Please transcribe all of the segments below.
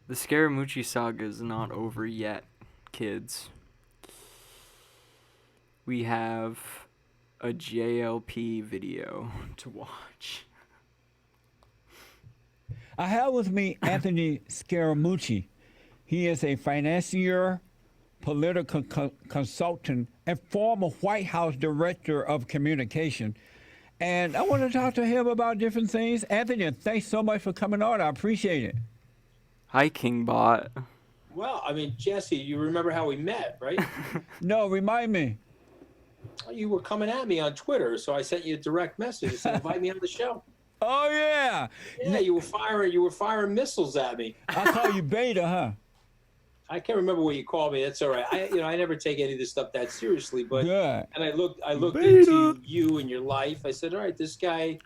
The Scaramucci saga is not over yet, kids. We have a JLP video to watch. I have with me Anthony Scaramucci. He is a financier, political consultant, and former White House Director of Communication. And I want to talk to him about different things. Anthony, thanks so much for coming on. I appreciate it. Hi, Kingbot. Well, I mean, Jesse, you remember how we met, right? No, remind me. You were coming at me on Twitter, so I sent you a direct message and said, invite me on the show. Oh yeah. Yeah, you were firing missiles at me. I call you Beta, huh? I can't remember what you called me. That's all right. I never take any of this stuff that seriously, but Good. and I looked Beta. into you and your life. I said, all right, this guy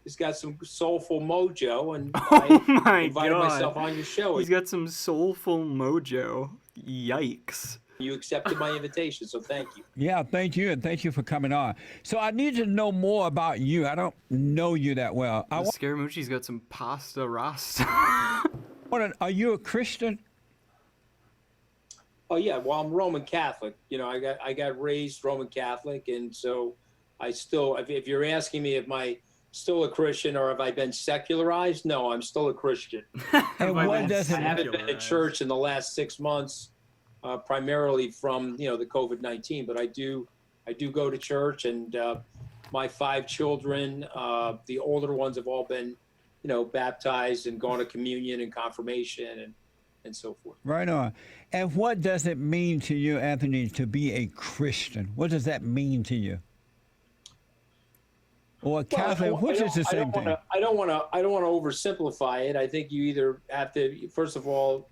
has got some soulful mojo, and Oh I my invited god. myself on your show. He's got some soulful mojo. Yikes. You accepted my invitation, so thank you. Yeah, thank you, and thank you for coming on. So I need to know more about you. I don't know you that well. The Scaramucci's got some pasta rasta. Are you a Christian? Oh yeah, well I'm Roman Catholic. I got raised Roman Catholic, and so I still. If you're asking me if I still a Christian or have I been secularized, no, I'm still a Christian. And what does I it haven't been to church in the last 6 months, primarily from the COVID-19, but I do go to church, and my 5 children, the older ones have all been baptized and gone to communion and confirmation and so forth. Right on. And what does it mean to you, Anthony, to be a Christian? What does that mean to you? Or a Catholic, which is the same thing. I don't want to oversimplify it. I think you either have to, first of all,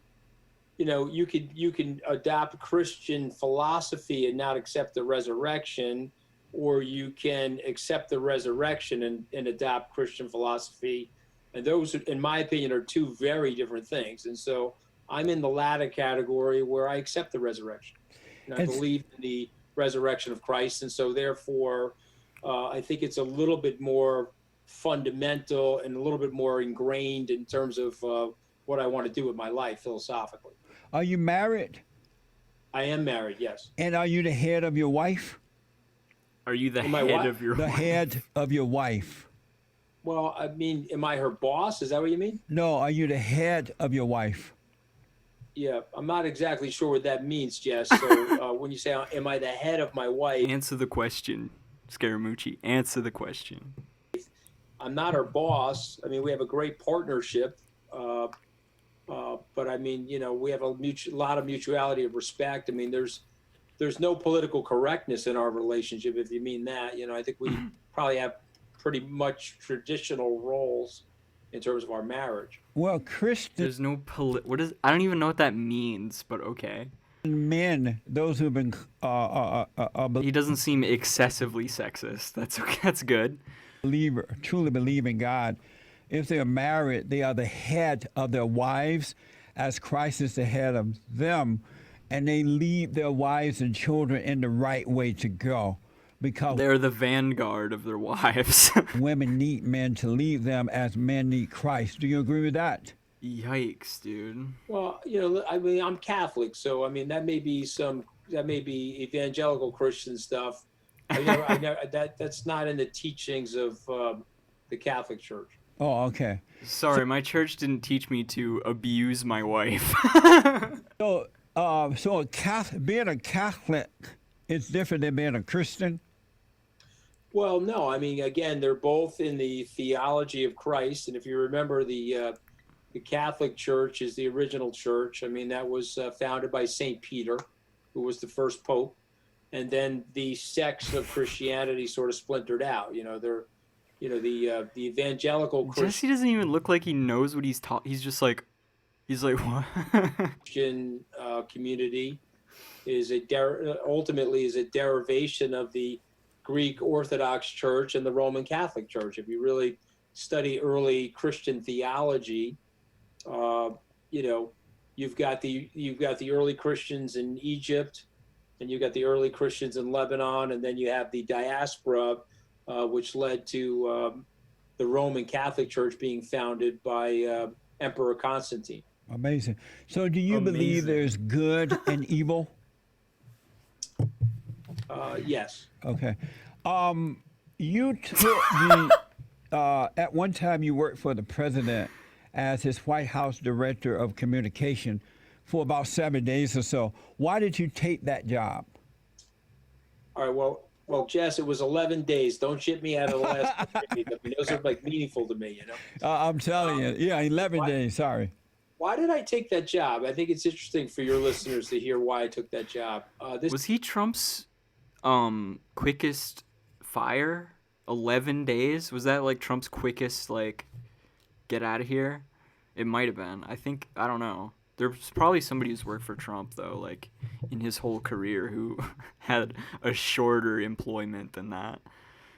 you can adopt Christian philosophy and not accept the resurrection, or you can accept the resurrection and adopt Christian philosophy. And those, in my opinion, are 2 very different things. And so I'm in the latter category where I accept the resurrection. And I believe in the resurrection of Christ. And so therefore, I think it's a little bit more fundamental and a little bit more ingrained in terms of what I want to do with my life philosophically. Are you married? I am married, yes. And are you the head of your wife? Are you the Am I head what? of your The wife? head of your wife. Well, I mean, am I her boss? Is that what you mean? No, are you the head of your wife? Yeah, I'm not exactly sure what that means, Jess. So when you say, am I the head of my wife? Answer the question, Scaramucci. Answer the question. I'm not her boss. I mean, we have a great partnership. But I mean, we have a lot of mutuality of respect. I mean, there's no political correctness in our relationship, if you mean that. I think we probably have pretty much traditional roles in terms of our marriage. Well, Christian There's no I don't even know what that means, but okay. men, those who've been He doesn't seem excessively sexist. That's okay. That's good. truly believe in God, if they are married, they are the head of their wives, as Christ is the head of them, and they lead their wives and children in the right way to go, because They're the vanguard of their wives. women need men to lead them as men need Christ. Do you agree with that? Yikes, dude. Well, I mean, I'm Catholic, so I mean that may be evangelical Christian stuff. That's not in the teachings of the Catholic Church. Oh, okay. Sorry, my church didn't teach me to abuse my wife. So, being a Catholic is different than being a Christian. Well, no, I mean, again, they're both in the theology of Christ, and if you remember, the Catholic Church is the original church. I mean, that was founded by St. Peter, who was the first pope, and then the sects of Christianity sort of splintered out. The evangelical Jesse doesn't even look like he knows what he's taught. He's like, what? Christian community is ultimately is a derivation of the Greek Orthodox Church and the Roman Catholic Church. If you really study early Christian theology, you've got the early Christians in Egypt, and you've got the early Christians in Lebanon, and then you have the diaspora, which led to the Roman Catholic Church being founded by Emperor Constantine. Amazing. So, do you believe Amazing. there's good and evil? Yes. Okay. You took the at one time you worked for the president as his White House director of communication for about 7 days or so. Why did you take that job? All right. Well, Jess, it was 11 days. Don't ship me out of the last 8 days. I mean, those are like meaningful to me, you know. I'm telling you, yeah, 11 Why, days. Sorry. why did I take that job? I think it's interesting for your listeners to hear why I took that job. This Was he Trump's quickest fire? 11 days? Was that like Trump's quickest like get out of here? It might have been. I don't know. There's probably somebody who's worked for Trump though, like in his whole career who had a shorter employment than that.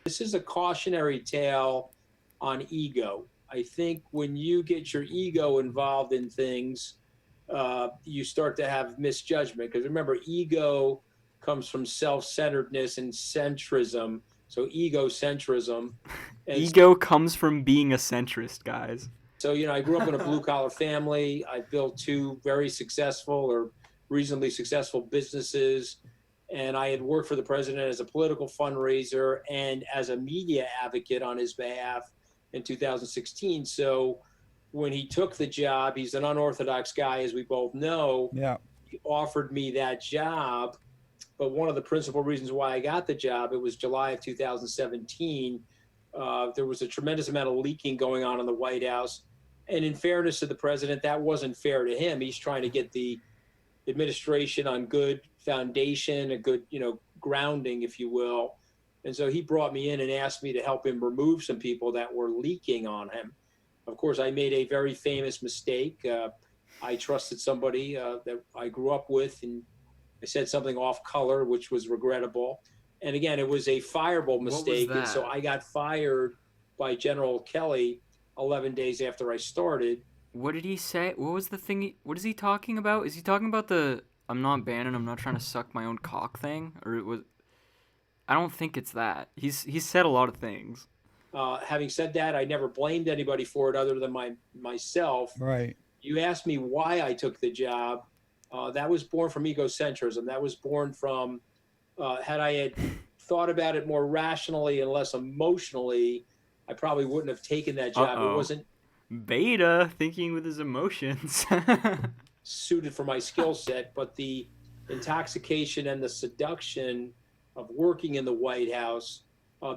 This is a cautionary tale on ego. I think when you get your ego involved in things, you start to have misjudgment. Because remember, ego comes from self-centeredness and centrism. So egocentrism. And Ego comes from being a centrist, guys. so, I grew up in a blue-collar family. I built two very successful or reasonably successful businesses. And I had worked for the president as a political fundraiser and as a media advocate on his behalf in 2016. So when he took the job, he's an unorthodox guy, as we both know. Yeah. He offered me that job. But one of the principal reasons why I got the job, it was July of 2017. There was a tremendous amount of leaking going on in the White House. And in fairness to the president, that wasn't fair to him. He's trying to get the administration on good foundation, a good, grounding, if you will. And so he brought me in and asked me to help him remove some people that were leaking on him. Of course, I made a very famous mistake. I trusted somebody that I grew up with, and I said something off color, which was regrettable. And again, it was a fireable mistake. And so I got fired by General Kelly 11 days after I started. What did he say? What was the thing? What is he talking about? Is he talking about the I'm not Bannon, I'm not trying to suck my own cock thing? Or it was I don't think it's that. He's said a lot of things. Having said that, I never blamed anybody for it other than myself. Right. You asked me why I took the job. That was born from egocentrism. That was born from had I had thought about it more rationally and less emotionally, I probably wouldn't have taken that job. Uh-oh. It wasn't Beta thinking with his emotions. suited for my skill set, but the intoxication and the seduction of working in the White House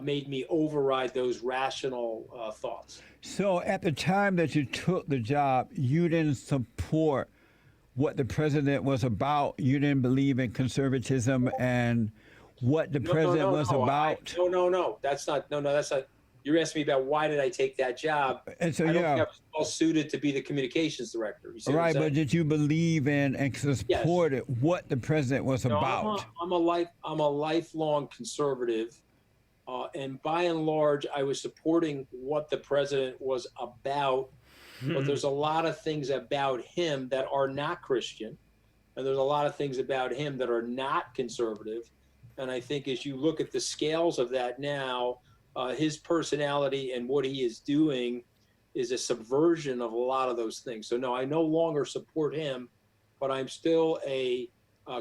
made me override those rational thoughts. So, at the time that you took the job, you didn't support what the president was about. You didn't believe in conservatism and what the president was about. No. That's not. You're asking me about why did I take that job? And so, I don't think I was well suited to be the communications director. You see right, what I'm but did you believe in and support it, what the president was about? I'm a lifelong conservative, and by and large, I was supporting what the president was about. But there's a lot of things about him that are not Christian, and there's a lot of things about him that are not conservative. And I think as you look at the scales of that now, his personality and what he is doing is a subversion of a lot of those things. So no, I no longer support him, but I'm still a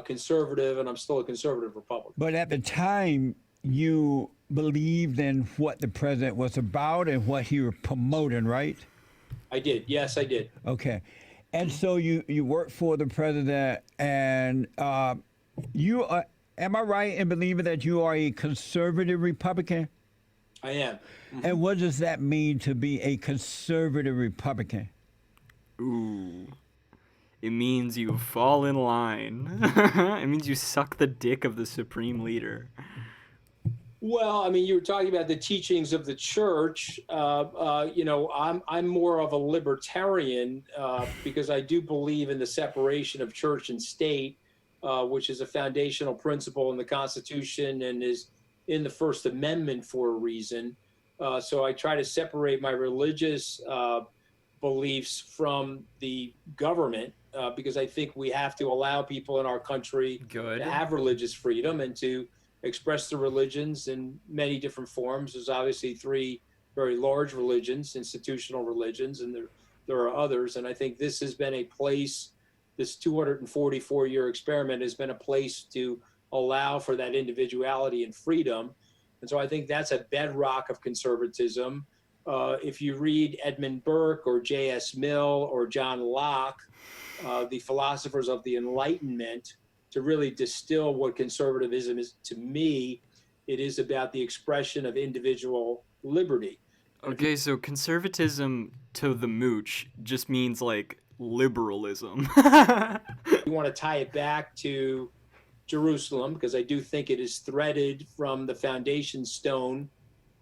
conservative, and I'm still a conservative Republican. But at the time, you believed in what the president was about and what he was promoting, right? I did. Yes, I did. Okay. And so you work for the president, and you are, am I right in believing that you are a conservative Republican? I am. And what does that mean to be a conservative Republican? Ooh. It means you fall in line. It means you suck the dick of the supreme leader. Well, I mean, you were talking about the teachings of the church. I'm more of a libertarian because I do believe in the separation of church and state, which is a foundational principle in the Constitution and is in the First Amendment for a reason. So I try to separate my religious beliefs from the government because I think we have to allow people in our country to have religious freedom and to express their religions in many different forms. There's obviously three very large religions, institutional religions, and there there are others. And I think this has been a place, this 244-year experiment has been a place to allow for that individuality and freedom. And so I think that's a bedrock of conservatism. If you read Edmund Burke or J.S. Mill or John Locke, the philosophers of the Enlightenment, to really distill what conservatism is to me, it is about the expression of individual liberty. Okay, so conservatism to the mooch just means like liberalism. You want to tie it back to Jerusalem, because I do think it is threaded from the foundation stone,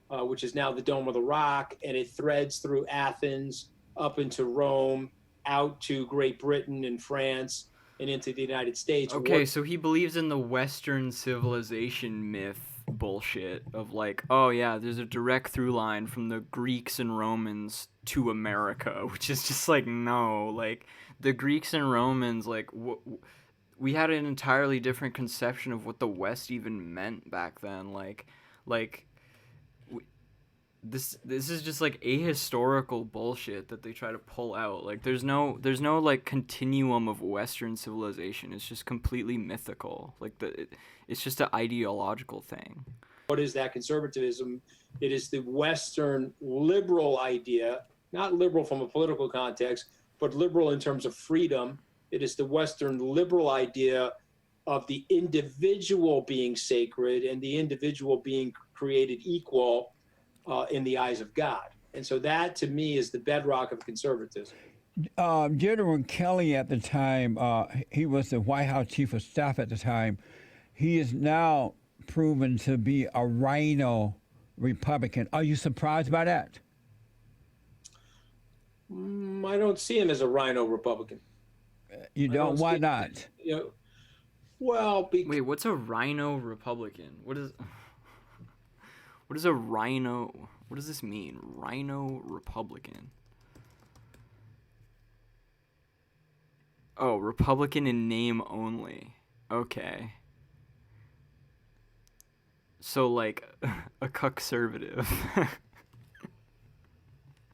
which is now the Dome of the Rock, and it threads through Athens up into Rome, out to Great Britain and France, and into the United States. Okay, so he believes in the Western civilization myth bullshit of like, oh yeah, there's a direct through line from the Greeks and Romans to America, which is just like, no, like the Greeks and Romans, like we had an entirely different conception of what the West even meant back then. This is just like ahistorical bullshit that they try to pull out. Like there's no like continuum of Western civilization. It's just completely mythical. Like it's just an ideological thing. What is that conservatism? It is the Western liberal idea, not liberal from a political context, but liberal in terms of freedom. It is the Western liberal idea of the individual being sacred and the individual being created equal in the eyes of God. And so that, to me, is the bedrock of conservatism. General Kelly at the time, he was the White House Chief of Staff at the time. He is now proven to be a Rhino Republican. Are you surprised by that? I don't see him as a Rhino Republican. You don't? Why not? You know, well, wait, what's a Rhino Republican? What is a rhino? What does this mean? Rhino Republican. Oh, Republican in name only. Okay. So like a conservative.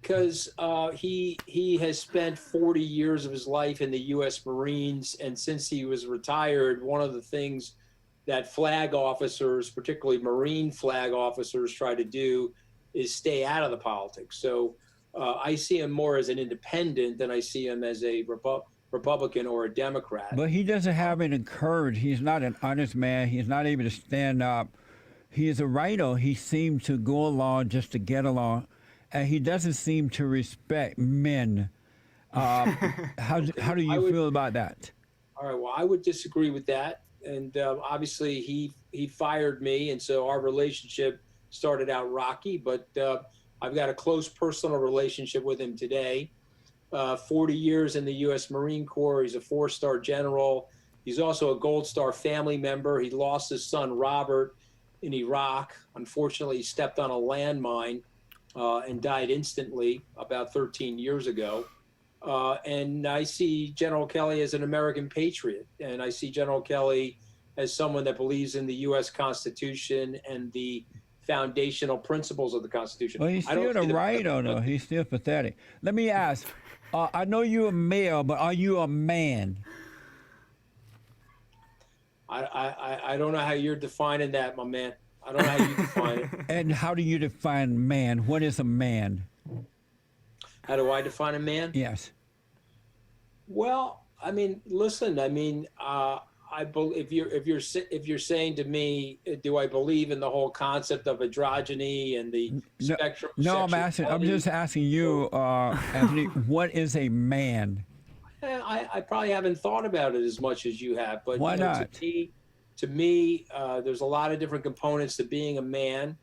Because he has spent 40 years of his life in the U.S. Marines, and since he was retired, one of the things that flag officers, particularly Marine flag officers, try to do is stay out of the politics. So I see him more as an independent than I see him as a Republican or a Democrat. But he doesn't have any courage. He's not an honest man. He's not able to stand up. He is a Rhino. He seems to go along just to get along, and he doesn't seem to respect men. How do you feel about that? All right, well, I would disagree with that. And obviously he fired me, and so our relationship started out rocky, but I've got a close personal relationship with him today. 40 years in the U.S. Marine Corps. He's a 4-star general. He's also a Gold Star family member. He lost his son, Robert, in Iraq. Unfortunately, he stepped on a landmine and died instantly about 13 years ago. And I see General Kelly as an American patriot, and I see General Kelly as someone that believes in the U.S. Constitution and the foundational principles of the Constitution. Well, he's still a Rhino, though. He's still pathetic. Let me ask, I know you're a male, but are you a man? I don't know how you're defining that, my man. I don't know how you define it. And how do you define man? What is a man? How do I define a man? Yes. Well, I mean, listen. I mean, if you're saying to me, do I believe in the whole concept of androgyny and the spectrum? No, I'm just asking you, Anthony. What is a man? I probably haven't thought about it as much as you have, but why not? To me, there's a lot of different components to being a man.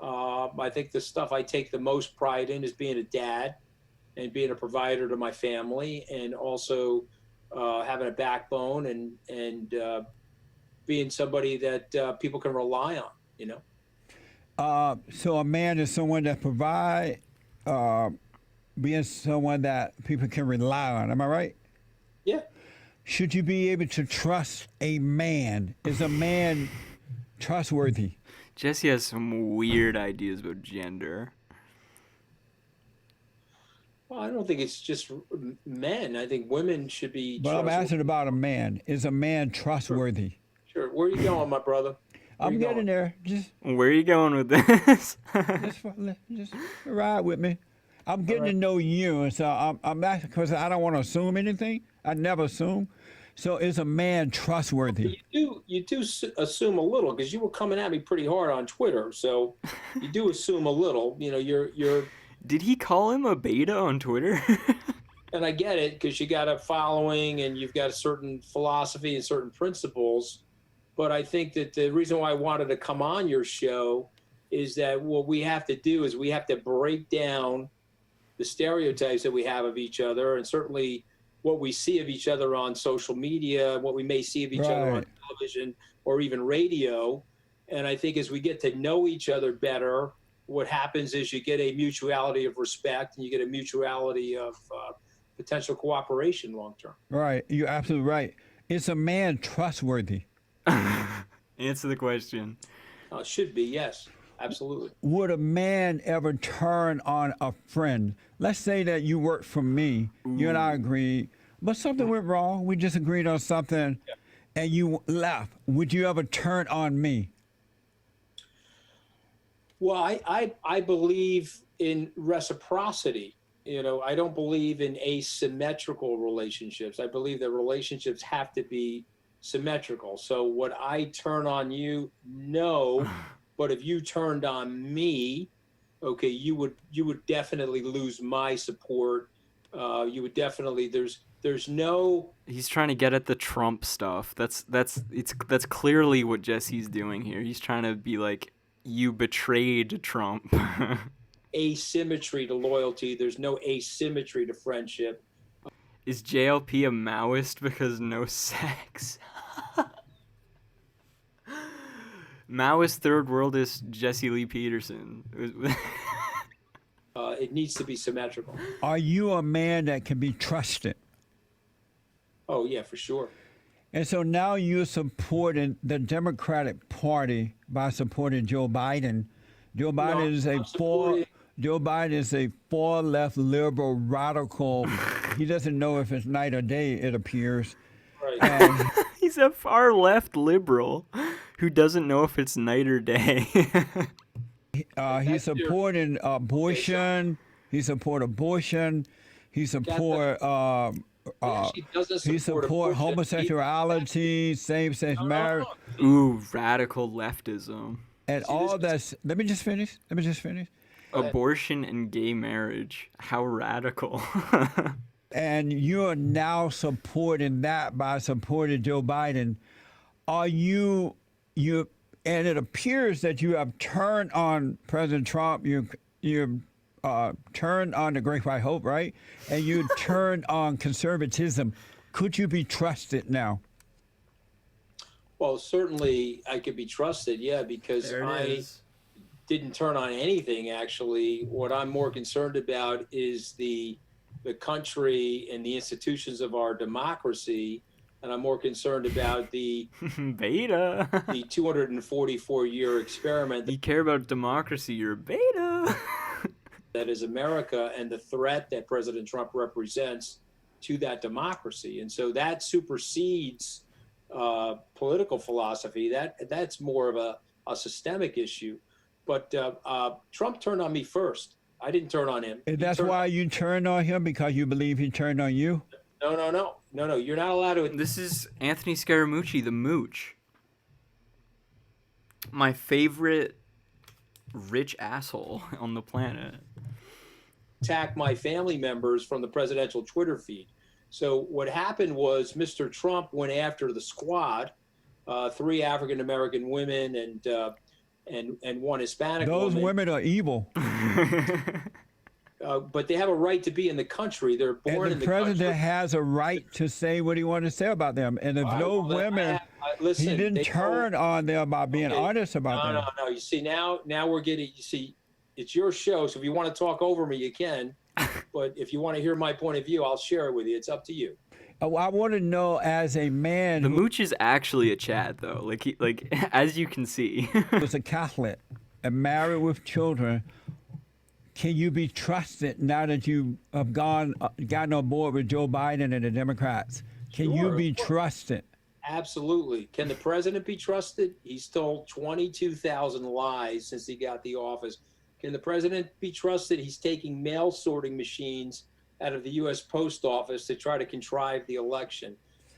I think the stuff I take the most pride in is being a dad and being a provider to my family, and also having a backbone and being somebody that people can rely on, you know? So a man is someone that provides, being someone that people can rely on. Am I right? Yeah. Should you be able to trust a man? Is a man trustworthy? Jesse has some weird ideas about gender. Well, I don't think it's just men. I think women should be But I'm trustworthy. asking about a man. Is a man trustworthy? Sure. Where are you going, my brother? Where I'm you getting going? there. Just Where are you going with this? just ride with me. I'm getting right. to know you, and so I'm asking because I don't want to assume anything. I never assume. So is a man trustworthy? You do assume a little because you were coming at me pretty hard on Twitter. So you do assume a little. You know, you're Did he call him a beta on Twitter? and I get it because you got a following and you've got a certain philosophy and certain principles. But I think that the reason why I wanted to come on your show is that what we have to do is we have to break down the stereotypes that we have of each other, and certainly what we see of each other on social media, what we may see of each other on Right. television or even radio. And I think as we get to know each other better, what happens is you get a mutuality of respect and you get a mutuality of potential cooperation long term. Right. You're absolutely right. Is a man trustworthy? Answer the question. Should be, yes, absolutely. Would a man ever turn on a friend? Let's say that you work for me, you and I agreed, but something went wrong. We disagreed on something, and you left. Would you ever turn on me? Well, I believe in reciprocity. You know, I don't believe in asymmetrical relationships. I believe that relationships have to be symmetrical. So would I turn on you? No. But if you turned on me, okay, you would definitely lose my support. You would definitely there's no He's trying to get at the Trump stuff. That's clearly what Jesse's doing here. He's trying to be like, you betrayed Trump. asymmetry to loyalty. There's no asymmetry to friendship. Is JLP a Maoist because no sex? Maoist third world is Jesse Lee Peterson. It needs to be symmetrical. Are you a man that can be trusted? Oh yeah, for sure. And so now you're supporting the Democratic Party by supporting Joe Biden. Joe Biden is a Joe Biden is a far left liberal radical. He doesn't know if it's night or day, it appears. Right. And He's a far left liberal who doesn't know if it's night or day. he's supporting abortion. He support abortion. He support He doesn't he support support abortion. homosexuality, same-sex marriage, Ooh, radical leftism. and all that's. Let me just finish. Abortion and gay marriage. How radical. And you are now supporting that by supporting Joe Biden. Are you? And it appears that you have turned on President Trump. You turned on the Great White Hope, right? And you turned on conservatism. Could you be trusted now? Well, certainly I could be trusted, yeah, because There it I is. didn't turn on anything. Actually, what I'm more concerned about is the country and the institutions of our democracy, and I'm more concerned about the Beta. 244-year experiment You care about democracy, you're a beta. that is America and the threat that President Trump represents to that democracy. And so that supersedes political philosophy. That's more of a systemic issue. But Trump turned on me first. I didn't turn on him. And that's why you turned on him, because you believe he turned on you? No. You're not allowed to. This is Anthony Scaramucci, the mooch. My favorite rich asshole on the planet. Attack my family members from the presidential Twitter feed. So what happened was Mr. Trump went after the squad, 3 African American women and 1 Hispanic Those woman. women are evil. But they have a right to be in the country. They're born And in the the president country. has a right to say what he wants to say about them. And if those women, listen, he didn't turn on them by being honest about them. No. You see, now we're getting. You see, it's your show, so if you want to talk over me, you can. But if you want to hear my point of view, I'll share it with you. It's up to you. Oh, I want to know, as a man The who mooch is actually a Chad, though. Like as you can see. was a Catholic and married with children, can you be trusted now that you have gotten on board with Joe Biden and the Democrats? Can you Sure, be of course. trusted? Absolutely. Can the president be trusted? He's told 22,000 lies since he got the office. Can the president be trusted? He's taking mail sorting machines out of the U.S. Post Office to try to contrive the election.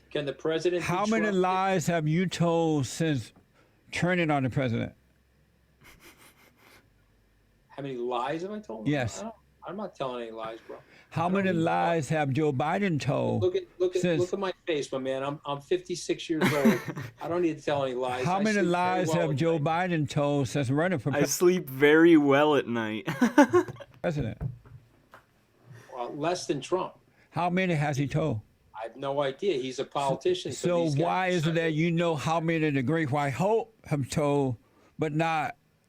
Can the president How be many trusted? lies have you told since turning on the president? How many lies have I told? Yes. I'm not telling any lies, bro. How I don't many need to lies have Joe Biden told? Look since- at my face, my man. I'm 56 years old. I don't need to tell any lies. How I many sleep very lies well have at Joe night. Biden told since running for I sleep very well at night. president? Well, less than Trump. How many has he told? I have no idea. He's a politician. So he's got- why is it that you know how many the Great White Hope have told, but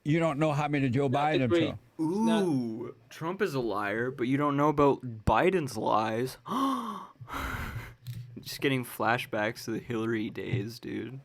you don't know how many Joe Not the Biden great- told? not- Ooh, Trump is a liar, but you don't know about Biden's lies. Just getting flashbacks to the Hillary days, dude.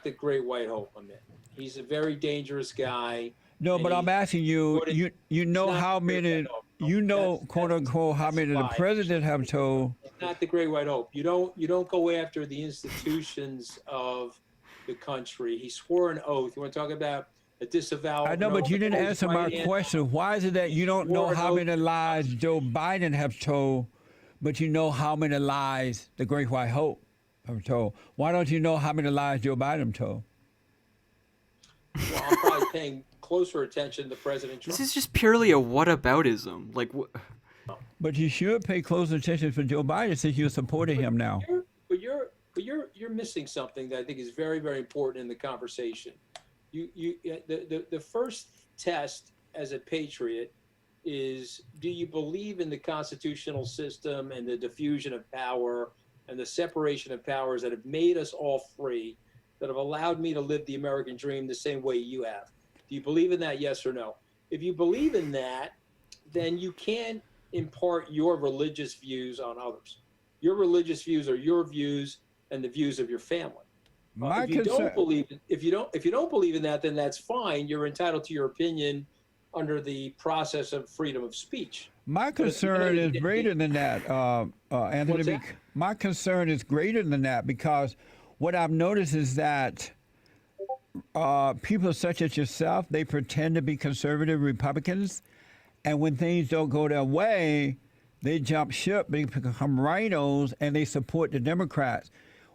the Great White Hope, my man. He's a very dangerous guy. No, And but I'm he- asking you, What it- you know not how the Great many, White Hope. you know, That's- quote unquote, how that's many the lies. president have told. It's not the Great White Hope. You don't go after the institutions of the country. He swore an oath. You want to talk about a disavowal? I know, but you didn't answer my question. Why is it that you don't know how many lies Joe Biden have told, but you know how many lies the Great White Hope have told? Why don't you know how many lies Joe Biden told? Well, I'm probably paying closer attention to President Trump. This is just purely a whataboutism. Like, But you should pay close attention for Joe Biden since you're supporting him now. You're missing something that I think is very, very important in the conversation. The first test as a patriot is, do you believe in the constitutional system and the diffusion of power and the separation of powers that have made us all free, that have allowed me to live the American dream the same way you have? Do you believe in that, yes or no? If you believe in that, then you can't impart your religious views on others. Your religious views are your views and the views of your family. My If you concern, don't believe if you don't believe in that, then that's fine. You're entitled to your opinion under the process of freedom of speech. my if you concern know- is greater than that, Anthony. What's that? My concern is greater than that because what I've noticed is that people such as yourself, they pretend to be conservative Republicans, and when things don't go their way, they jump ship, they become rhinos, and they support the Democrats.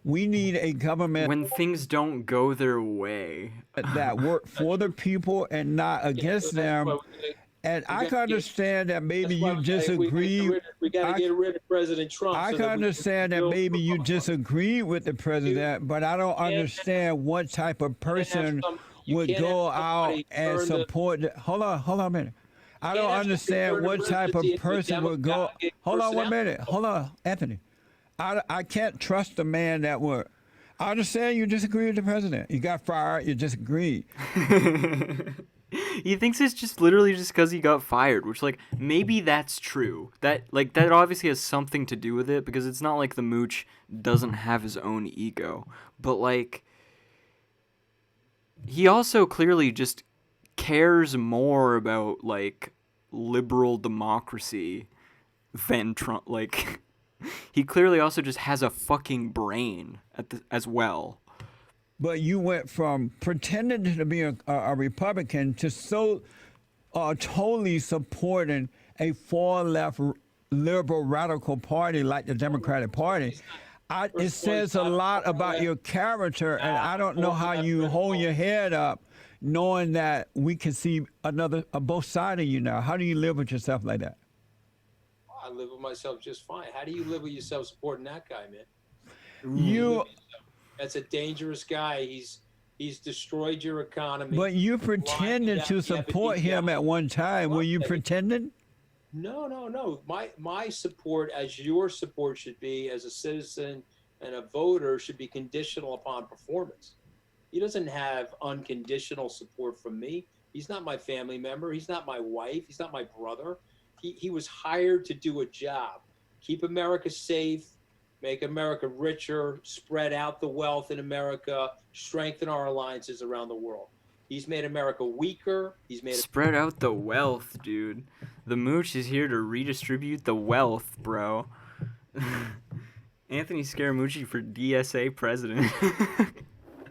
We need a government when things don't go their way. that work for the people and not against So that's them. why we- And I got- can understand that maybe that's why you we gotta- disagree. We got I- to get rid of President Trump. I so can that we understand that build maybe you Republic. disagree with the president, but I don't understand what type of person you would can't have go out somebody and turn the- support. Hold on a minute. I can't don't have somebody understand turn what the type of presidency into a person would go. Democratic Hold on one personality. minute. Hold on, Anthony. I can't trust a man that would. I understand you disagree with the president. You got fired. You disagree. He thinks it's just literally just because he got fired, which, like, maybe that's true. That obviously has something to do with it, because it's not like the mooch doesn't have his own ego. But, like, he also clearly just cares more about, like, liberal democracy than Trump. Like, he clearly also just has a fucking brain as well. But you went from pretending to be a Republican to so totally supporting a far left liberal radical party like the Democratic Party. It says a lot about your character, and I don't know how you hold your head up knowing that we can see both sides of you now. How do you live with yourself like that? I live with myself just fine. How do you live with yourself supporting that guy, man? You, That's a dangerous guy. He's destroyed your economy. but you pretended to support him at one time. Were you pretending? No. My support, as your support should be as a citizen and a voter, should be conditional upon performance. He doesn't have unconditional support from me. He's not my family member. He's not my wife. He's not my brother. He was hired to do a job. Keep America safe, make America richer, spread out the wealth in America, strengthen our alliances around the world. He's made America weaker. He's made Spread out the wealth, dude. The mooch is here to redistribute the wealth, bro. Anthony Scaramucci for DSA president.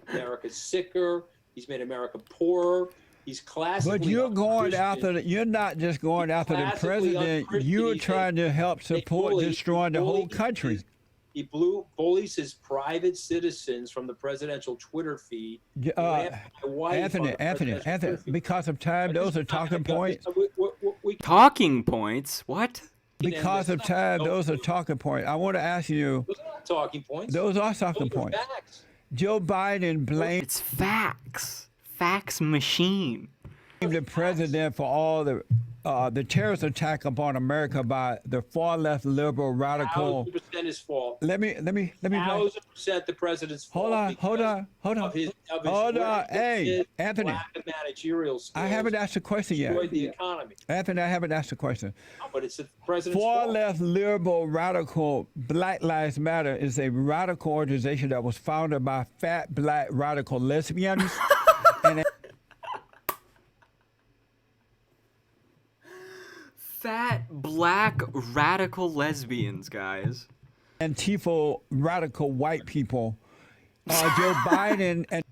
America sicker. He's made America poorer. He's classically. But you're going after you're not just going after the president. You're trying to help support destroying the whole country. He bullies his private citizens from the presidential Twitter feed. Anthony, because of time, those are talking points. Talking points? What? Because of time, those are talking points. I want to ask you. Those are not talking points. Those are talking points. Facts. Joe Biden blamed. It's facts. Fax machine. The president for all the terrorist attack upon America by the far left liberal radical. 1,000% his fault. Let me. 1,000% the president's fault. Hold on. Of his Hey, Anthony. lack of managerial skills. I haven't asked a question yet. Destroyed the economy. Anthony, I haven't asked a question. No, but it's the president's Far fault. left liberal radical Black Lives Matter is a radical organization that was founded by fat black radical lesbians. and Fat black radical lesbians, guys. Antifa radical white people. Joe Biden and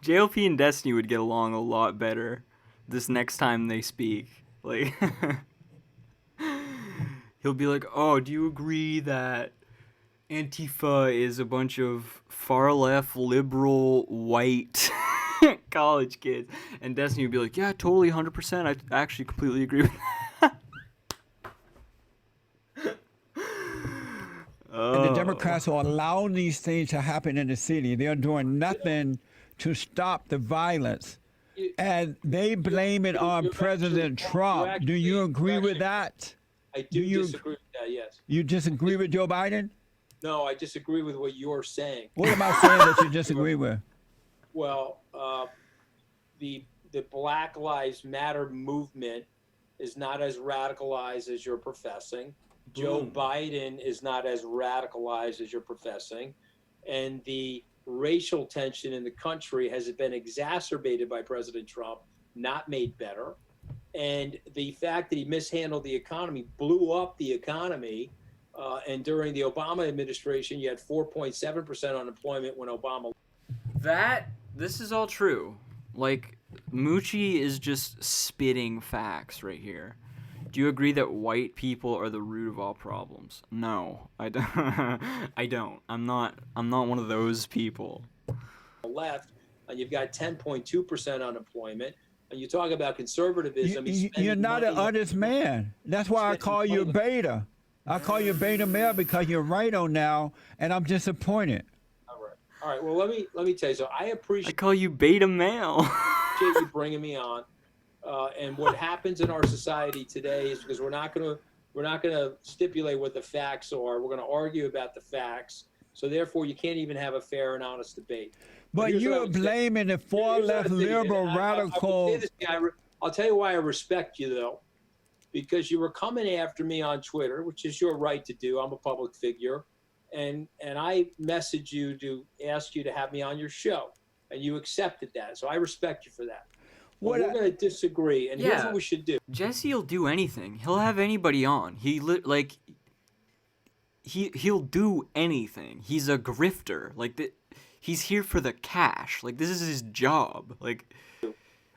JLP and Destiny would get along a lot better this next time they speak. Like, he'll be like, "Oh, do you agree that Antifa is a bunch of far left liberal white college kids?" And Destiny would be like, "Yeah, totally, 100%. I actually completely agree with that." And the Democrats are allowing these things to happen in the city. They're doing nothing to stop the violence. And they blame it on President Trump. Do you agree with that? I do disagree with that, yes. You disagree with Joe Biden? No, I disagree with what you're saying. What am I saying that you disagree with? Well, the Black Lives Matter movement is not as radicalized as you're professing. Joe Biden is not as radicalized as you're professing. And the racial tension in the country has been exacerbated by President Trump, not made better. And the fact that he mishandled the economy, blew up the economy. And during the Obama administration, you had 4.7% unemployment when Obama. This is all true. Like, Moochie is just spitting facts right here. Do you agree that white people are the root of all problems? No, I don't. I don't. I'm not one of those people. Left, and you've got 10.2% unemployment, and you talk about conservatism. You're not an honest man. That's why I call you beta. I call you beta male because you're Rhino now, and I'm disappointed. All right. Well, let me tell you. So I I call you beta male. appreciate you bringing me on. And what happens in our society today is because we're not going to stipulate what the facts are. We're going to argue about the facts. So therefore, you can't even have a fair and honest debate. But you're blaming the far left liberal radical. I'll tell you why I respect you, though, because you were coming after me on Twitter, which is your right to do. I'm a public figure, and I messaged you to ask you to have me on your show, and you accepted that. So I respect you for that. We're going to disagree, and here's what we should do. Jesse'll do anything. He'll have anybody on. He'll do anything. He's a grifter. He's here for the cash. Like, this is his job. Like,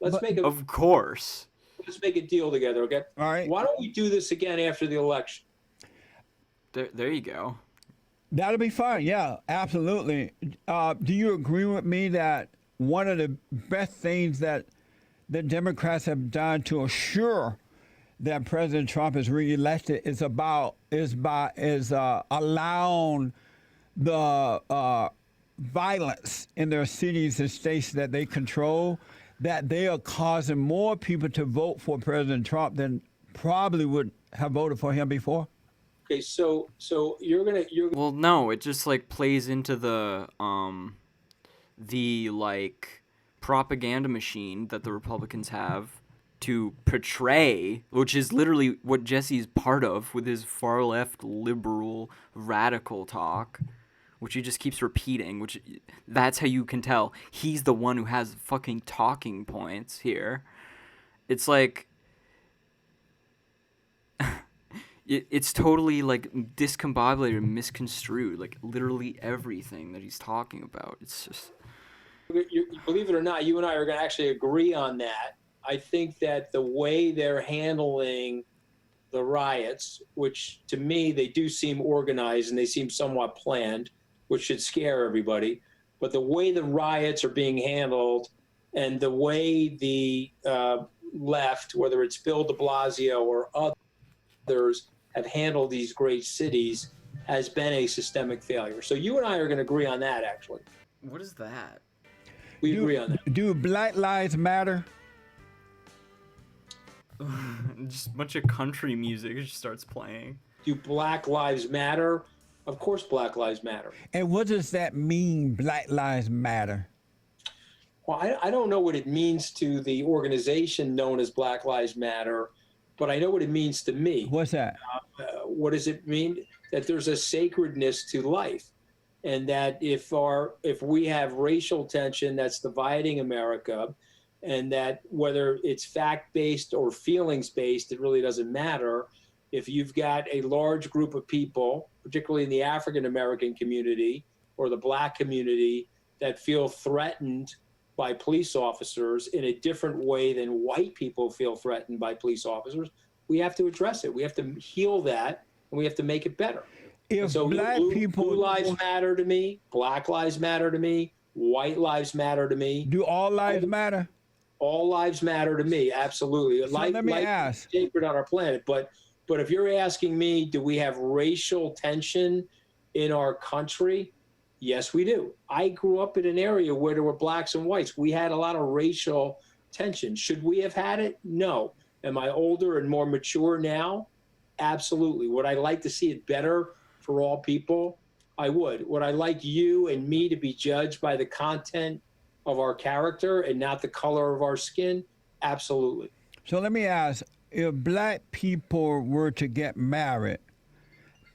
of course. Let's make a deal together, okay? All right. Why don't we do this again after the election? There you go. That'll be fine. Yeah, absolutely. Do you agree with me that one of the best things that the Democrats have done to assure that President Trump is reelected is allowing the violence in their cities and states that they control, that they are causing more people to vote for President Trump than probably would have voted for him before? Okay, so you're gonna. Well, no, it just plays into the propaganda machine that the Republicans have to portray, which is literally what Jesse's part of with his far left liberal radical talk, which he just keeps repeating, which that's how you can tell he's the one who has fucking talking points here. It's like it's totally like discombobulated and misconstrued, like literally everything that he's talking about. It's just, believe it or not, you and I are going to actually agree on that. I think that the way they're handling the riots, which to me they do seem organized and they seem somewhat planned, which should scare everybody, but the way the riots are being handled and the way the left, whether it's Bill de Blasio or others, have handled these great cities has been a systemic failure. So you and I are going to agree on that, actually. what is that? We agree on that. Do Black Lives Matter? Just a bunch of country music just starts playing. Do Black Lives Matter? Of course Black Lives Matter. And what does that mean, Black Lives Matter? Well, I don't know what it means to the organization known as Black Lives Matter, but I know what it means to me. What's that? What does it mean? That there's a sacredness to life, and that if we have racial tension that's dividing America, and that whether it's fact-based or feelings-based, it really doesn't matter. If you've got a large group of people, particularly in the African-American community or the Black community, that feel threatened by police officers in a different way than white people feel threatened by police officers, we have to address it. We have to heal that, and we have to make it better. If So Black people, blue lives matter to me, Black lives matter to me, white lives matter to me. do all lives matter? All lives matter to me, absolutely. So Life let me is ask. sacred on our planet, but if you're asking me, do we have racial tension in our country? Yes, we do. I grew up in an area where there were blacks and whites. We had a lot of racial tension. Should we have had it? No. Am I older and more mature now? Absolutely. Would I like to see it better for all people? I would. Would I like you and me to be judged by the content of our character and not the color of our skin? Absolutely. So let me ask, if Black people were to get married,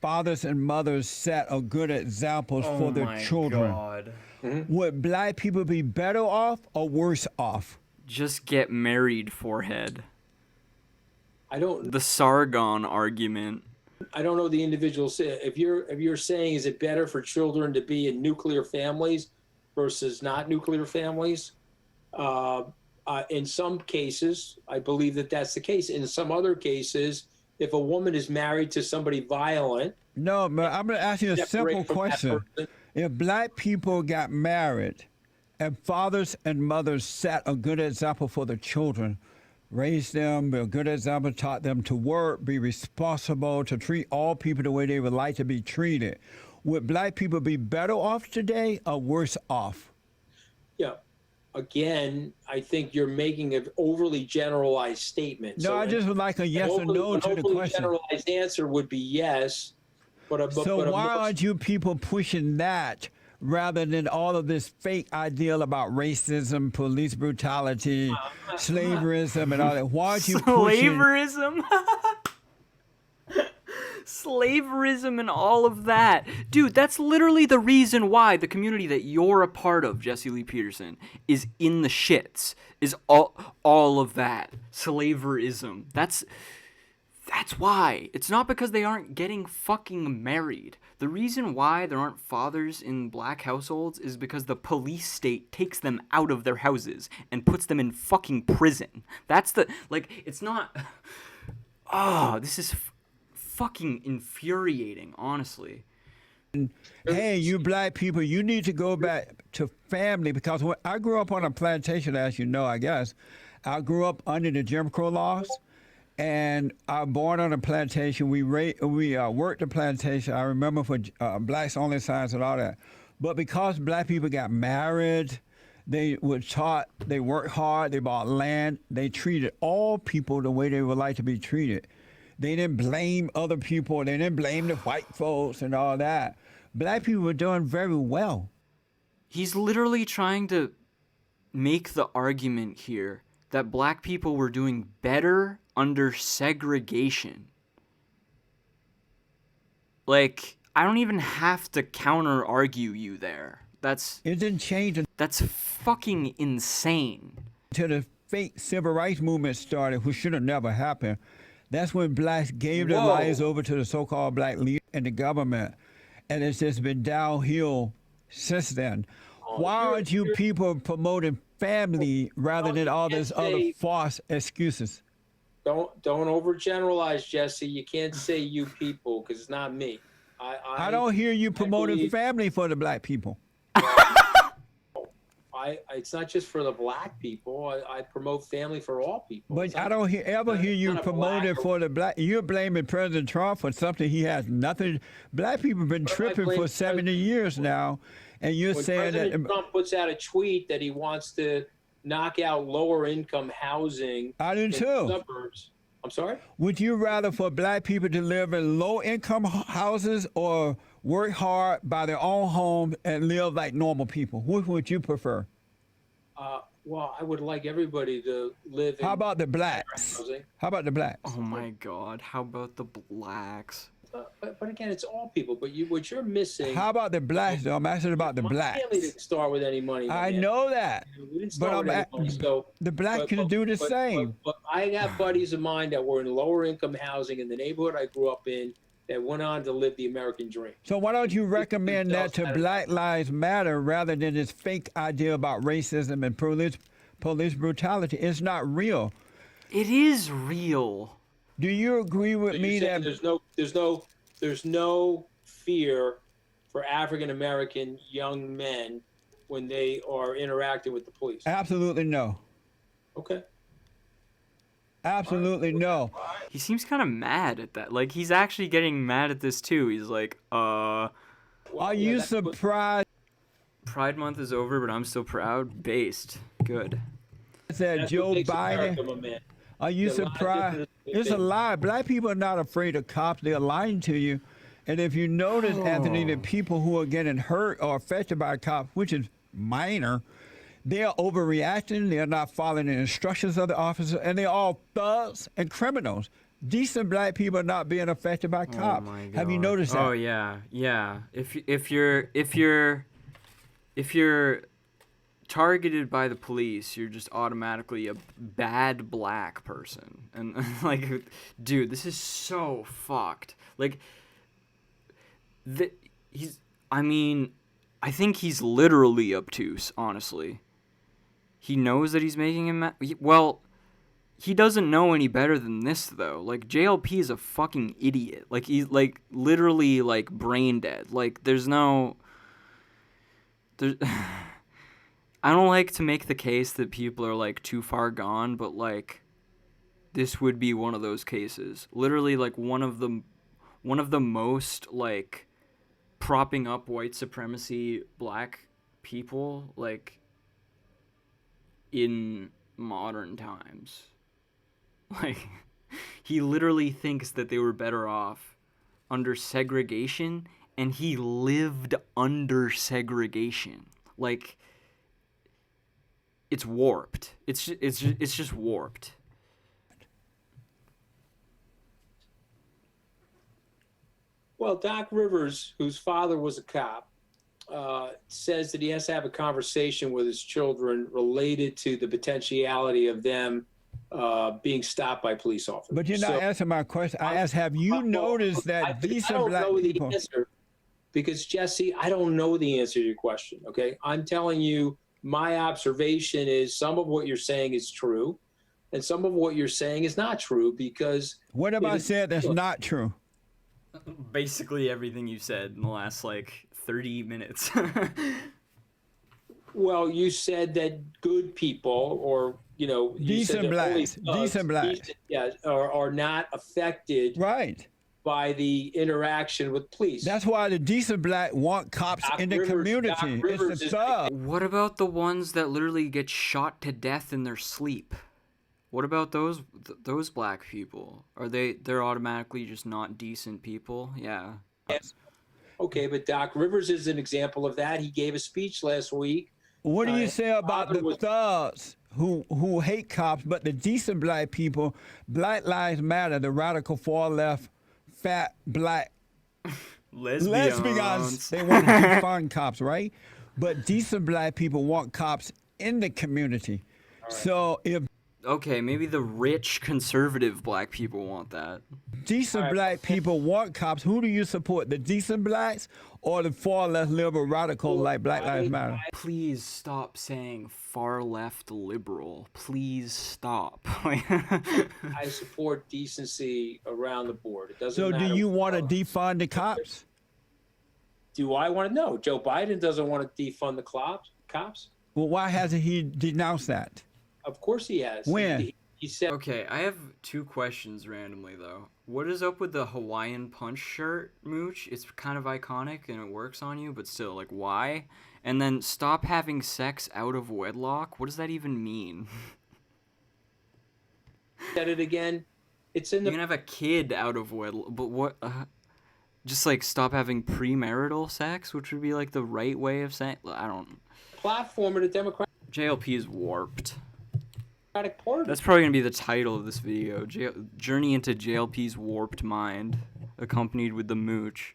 fathers and mothers set a good examples for their children. God. Would Black people be better off or worse off? Just get married, forehead. I don't The Sargon argument. know the individual. If you're saying, is it better for children to be in nuclear families versus not nuclear families? In some cases, I believe that that's the case. In some other cases, if a woman is married to somebody violent. No, but I'm going to ask you a simple question. If Black people got married and fathers and mothers set a good example for the children, raised them, be a good example, taught them to work, be responsible, to treat all people the way they would like to be treated, would Black people be better off today or worse off? Yeah. Again, I think you're making an overly generalized statement. No, I just would like a yes or no to the question. Generalized answer would be yes. So why aren't you people pushing that rather than all of this fake ideal about racism, police brutality, slaverism, and all that? Why aren't you pushing? Slaverism? Slaverism and all of that. Dude, that's literally the reason why the community that you're a part of, Jesse Lee Peterson, is in the shits. Is all of that. Slaverism. That's why. It's not because they aren't getting fucking married. The reason why there aren't fathers in Black households is because the police state takes them out of their houses and puts them in fucking prison. That's the, like, it's not, this is fucking infuriating, honestly. Hey, you Black people, you need to go back to family, because when I grew up on a plantation, as you know, I guess, I grew up under the Jim Crow laws. And I was born on a plantation. We worked the plantation. I remember for blacks only signs and all that. But because Black people got married, they were taught, they worked hard, they bought land, they treated all people the way they would like to be treated. They didn't blame other people. They didn't blame the white folks and all that. Black people were doing very well. He's literally trying to make the argument here that Black people were doing better under segregation. Like, I don't even have to counter argue you there. It didn't change That's fucking insane. until the fake civil rights movement started, which should have never happened. That's when blacks gave their Whoa. lives over to the so-called black leaders and the government, and it's just been downhill since then. Why aren't you people promoting family rather than all this other false excuses? Don't overgeneralize, Jesse. You can't say you people because it's not me. I don't hear you promoting believe- family for the black people. It's not just for the black people. I promote family for all people. But I don't ever hear you promoting for the black. You're blaming President Trump for something he has nothing. Black people have been tripping for 70 years now, and you're When saying President that. Trump puts out a tweet that he wants to knock out lower income housing I do in too. suburbs. I'm sorry? Would you rather for black people to live in low-income houses or work hard, buy their own home, and live like normal people? Which would you prefer? Well, I would like everybody to live in How about the blacks? housing. How about the blacks? Oh my god, how about the blacks? But again, it's all people. But what you're missing. How about the blacks, though? I'm asking about the my blacks. family didn't start with any money. I man. know that. We didn't But start with any money. So the blacks can do the same. But I got buddies of mine that were in lower income housing in the neighborhood I grew up in that went on to live the American dream. So why don't you recommend that to Black Lives Matter rather than this fake idea about racism and police brutality? It's not real. It is real. Do you agree with So me you're saying that there's no fear for African American young men when they are interacting with the police? absolutely no? Okay. Absolutely no. He seems kind of mad at that. Like, he's actually getting mad at this too. He's like, Are you surprised Pride Month is over, but I'm still proud. Based. Good. that Joe Biden? Are you surprised? It's a lie. Black people are not afraid of cops. They're lying to you. And if you notice, Anthony, the people who are getting hurt or affected by cops, which is minor, they are overreacting. They are not following the instructions of the officer, and they're all thugs and criminals. Decent black people are not being affected by cops. Oh my God. Have you noticed that? Oh yeah, yeah. If you're targeted by the police, you're just automatically a bad black person. And like, dude, this is so fucked. Like, I think he's literally obtuse, honestly. He knows that he's making him well, he doesn't know any better than this, though. Like, JLP is a fucking idiot. Like, he's, like, literally, like, brain dead. Like, there's I don't like to make the case that people are, like, too far gone, but, like, this would be one of those cases. Literally, like, one of the most, like, propping up white supremacy black people, like, in modern times. Like, he literally thinks that they were better off under segregation, and he lived under segregation. Like, it's warped. It's just warped. Well, Doc Rivers, whose father was a cop, says that he has to have a conversation with his children related to the potentiality of them being stopped by police officers. But you're not answering my question. I asked, have you noticed that decent black people... Because, Jesse, I don't know the answer to your question, okay? I'm telling you, my observation is some of what you're saying is true, and some of what you're saying is not true because... What have I said that's not true? Basically everything you said in the last, like, 30 minutes. Well, you said that good people, or decent blacks, are not affected, right, by the interaction with police. That's why the decent black want cops in the community. It's the thug. What about the ones that literally get shot to death in their sleep? What about those black people? They're automatically just not decent people? Yeah. Yes. Okay, but Doc Rivers is an example of that. He gave a speech last week. What do you say about the thugs who hate cops, but the decent black people, Black Lives Matter, the radical far left, fat black Lesbians, they want to defund cops, right? But decent black people want cops in the community. Right. So if Okay, maybe the rich conservative black people want that. decent black people want cops, who do you support? The decent blacks or the far left liberal radical like Black Lives Matter? Please stop saying far left liberal. Please stop. I support decency around the board. It doesn't So matter. do you want to defund the cops? Do I want to know? Joe Biden doesn't want to defund the cops. Well, why hasn't he denounced that? Of course he has. When? He said Okay, I have two questions randomly though. What is up with the Hawaiian Punch shirt, Mooch? It's kind of iconic and it works on you, but still, like, why? And then stop having sex out of wedlock. What does that even mean? said it again. It's in You the can have a kid out of wedlock, but what? Just like stop having premarital sex, which would be like the right way of saying. I don't. platform of the Democratic JLP is warped. Party. That's probably gonna be the title of this video. Journey into JLP's warped mind, accompanied with the mooch.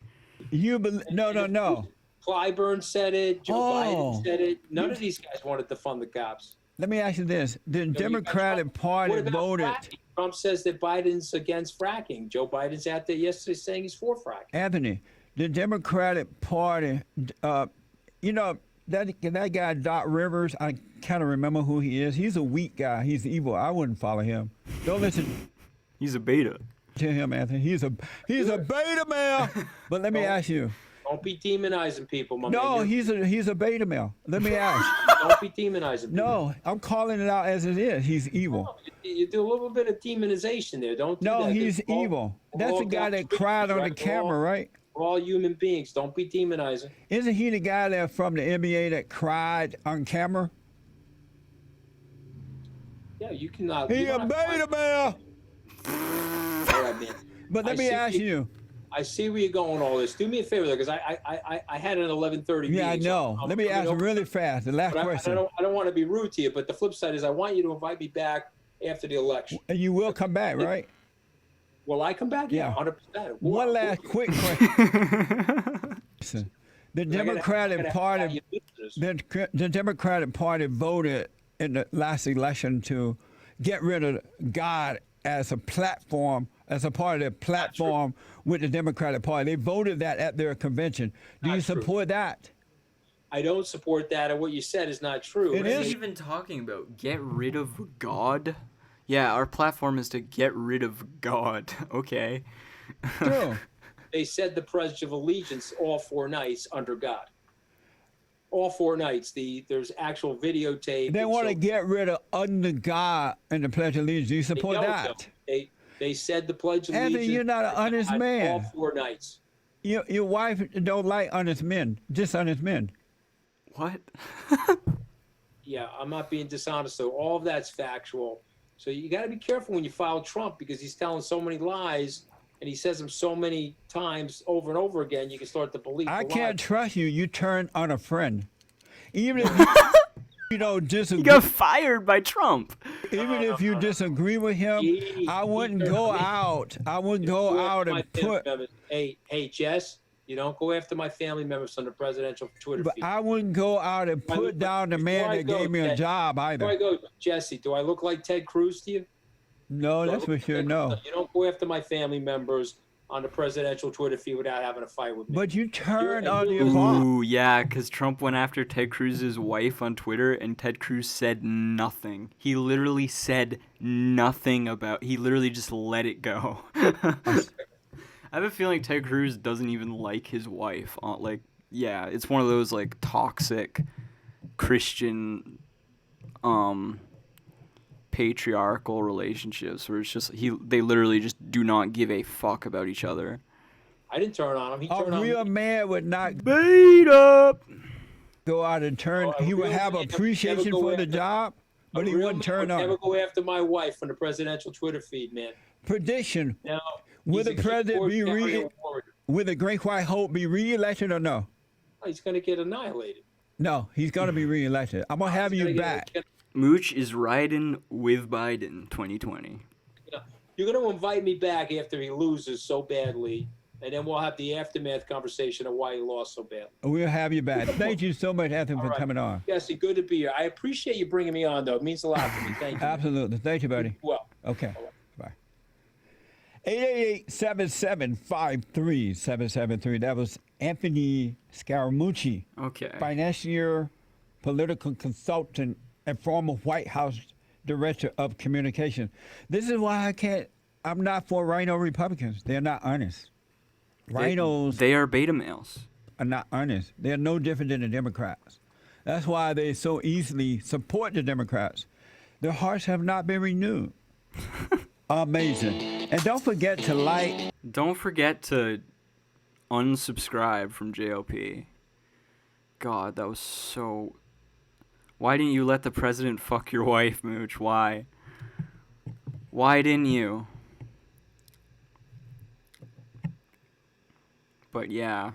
No. Clyburn said it. Joe Oh. Biden said it. None of these guys wanted to fund the cops. Let me ask you this: the You got Democratic Trump. Party What about voted. fracking? Trump says that Biden's against fracking. Joe Biden's out there yesterday saying he's for fracking. Anthony, the Democratic Party, that guy Doc Rivers, I kind of remember who he is. He's a weak guy. He's evil. I wouldn't follow him. Don't listen He's a beta. to him, Anthony. He's a beta male. But let me ask you. Don't be demonizing people, my No, man. he's a beta male. Let me ask. Don't be demonizing people. No, I'm calling it out as it is. He's evil. You do a little bit of demonization there. Don't do No, that. he's We're all- evil. we're That's all the guy got that cried on the right? camera, right? We're all human beings. Don't be demonizing. Isn't he the guy that from the NBA that cried on camera? Yeah, you cannot. He a beta male. All right, man. But let I me see ask you. I see where you're going with all this. Do me a favor, though, because I had an 11:30 Yeah, I meeting, so know. I'm Let me coming ask over. really fast. The last But I question. don't want to be rude to you, but the flip side is I want you to invite me back after the election. And you will come back, right? Will I come back? Yeah. 100%. One last quick question. The Democratic Party, the Democratic Party voted in the last election to get rid of God as a platform, as a part of their platform with the Democratic Party. They voted that at their convention. Do you Not true. support that? I don't support that, and what you said is not true. It What are is. you even talking about? Get rid of God? Yeah, our platform is to get rid of God. Okay. True. They said the Pledge of Allegiance all 4 nights under God. All 4 nights. There's actual videotape. They and want to so- get rid of under God and the Pledge of Allegiance. Do you They support don't, that? though. They said the Pledge of Anthony, Allegiance. you're not an honest all man. 4 nights. Your wife don't like honest men, dishonest men. What? Yeah, I'm not being dishonest, though. All of that's factual. So you got to be careful when you follow Trump because he's telling so many lies and he says them so many times over and over again, you can start to believe I the can't lies. trust you. You turn on a friend. Even if you don't He disagree, got fired by Trump. even if you disagree with him, I wouldn't go out. I wouldn't go out and put. Hey, Jess, you don't go after my family members on the presidential Twitter But feed. I wouldn't go out and put down the man that gave me a job Before I either. go, Jesse, do I look like Ted Cruz to you? No, Do I that's look for sure. like- No. You don't go after my family members on the presidential Twitter feed without having a fight with me. But you turned on you're- your boss. Ooh, yeah, because Trump went after Ted Cruz's wife on Twitter, and Ted Cruz said nothing. He literally said nothing about. He literally just let it go. I have a feeling Ted Cruz doesn't even like his wife. Like, yeah, it's one of those like toxic Christian, patriarchal relationships where it's just they literally just do not give a fuck about each other. I didn't turn on him. He A turned on real me. man would not Beat up. go out and turn. A He would real have man would appreciation never go for the after- job, but he A real wouldn't man turn would on. never go after my wife on the presidential Twitter feed, man. Prediction: Now, Will he's the a president be keyboard carrier re? warrior. Will the Great White Hope be re-elected or no? He's going to get annihilated. No, he's gonna be re-elected. I'm gonna have He's you gonna back. Mooch is riding with Biden 2020. You're going to invite me back after he loses so badly and then we'll have the aftermath conversation of why you lost so badly. We'll have you back. Thank you so much, Anthony, for right. coming on. Jesse, good to be here. I appreciate you bringing me on, though. It means a lot to me. Thank you. Absolutely. Thank you, buddy. Well, Okay. Bye. 888-775-3773. That was Anthony Scaramucci, Okay. financier, political consultant, and former White House director of communication. This is why I'm not for Rhino Republicans. They're not honest. Rhinos They are beta males. are not honest. They're no different than the Democrats. That's why they so easily support the Democrats. Their hearts have not been renewed. Amazing. And don't forget to like. Don't forget to unsubscribe from JLP. God, that was so... Why didn't you let the president fuck your wife, Mooch? Why? Why didn't you? But yeah.